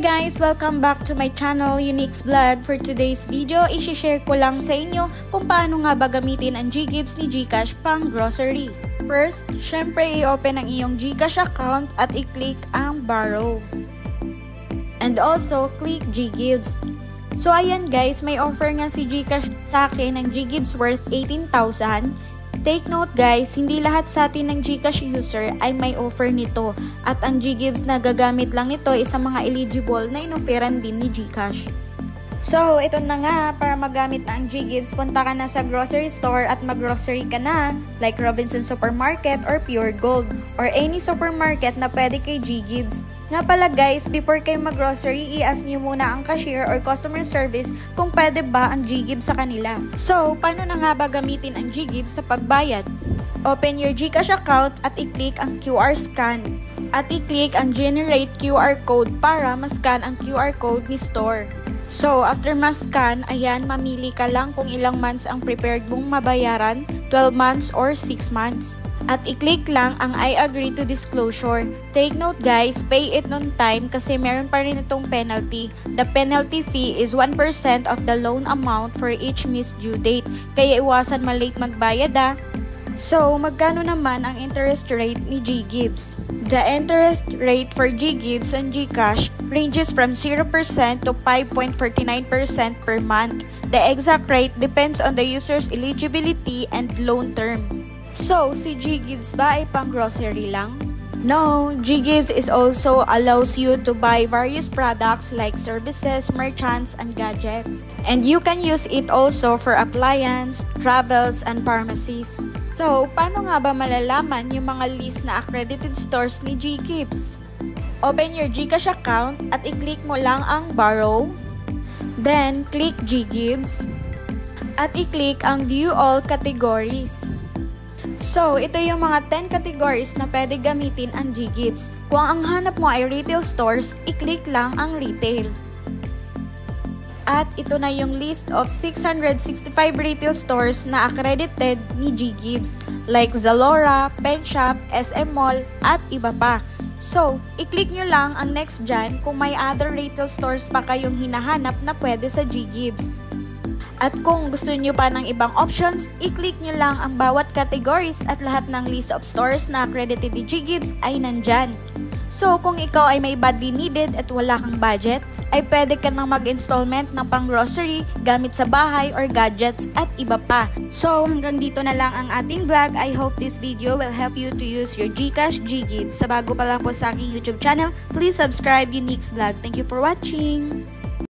guys! Welcome back to my channel, Unique's Vlog. For today's video, i-share ko lang sa inyo kung paano nga ba gamitin ang GGives ni GCash pang grocery. First, syempre i-open ang iyong GCash account at i-click ang borrow. And also, click GGives. So ayan guys, may offer nga si GCash sa akin ng GGives worth 18,000. Take note guys, hindi lahat sa atin ng GCash user ay may offer nito at ang GGives na gagamit lang nito ay sa mga eligible na inoferan din ni GCash. So ito na nga, para magamit na ang GGives, punta ka na sa grocery store at mag-grocery ka na like Robinson Supermarket or Pure Gold or any supermarket na pwede kay GGives. Nga pala guys, before kayo mag-grocery, i-ask nyo muna ang cashier or customer service kung pwede ba ang GGives sa kanila. So, paano na nga ba gamitin ang GGives sa pagbayad? Open your GCash account at i-click ang QR scan. At i-click ang generate QR code para ma-scan ang QR code ni store. So, after ma-scan, ayan, mamili ka lang kung ilang months ang prepared mong mabayaran, 12 months or 6 months. At i-click lang ang I agree to disclosure. Take note guys, pay it on time kasi meron pa rin itong penalty. The penalty fee is 1% of the loan amount for each missed due date. Kaya iwasan malate magbayad ah. So, magkano naman ang interest rate ni GGives? The interest rate for GGives and GCash ranges from 0% to 5.49% per month. The exact rate depends on the user's eligibility and loan term. So, si GGives ba ay pang grocery lang? No, GGives is also allows you to buy various products like services, merchants, and gadgets. And you can use it also for appliance, travels, and pharmacies. So, paano nga ba malalaman yung mga list na accredited stores ni GGives? Open your GCash account at i-click mo lang ang borrow. Then, click GGives. At i-click ang view all categories. So, ito yung mga 10 categories na pwede gamitin ang GGives. Kung ang hanap mo ay retail stores, i-click lang ang retail. At ito na yung list of 665 retail stores na accredited ni GGives like Zalora, Penshop, SM Mall, at iba pa. So, i-click nyo lang ang next dyan kung may other retail stores pa kayong hinahanap na pwede sa GGives. At kung gusto nyo pa ng ibang options, i-click nyo lang ang bawat categories at lahat ng list of stores na accredited ni GGives ay nandyan. So, kung ikaw ay may badly needed at wala kang budget, ay pwede ka nang mag-installment ng pang-grocery, gamit sa bahay or gadgets at iba pa. So, hanggang dito na lang ang ating vlog. I hope this video will help you to use your GCash GGives. Sa bago pa lang po sa aking YouTube channel, please subscribe Unique's Vlog. Thank you for watching!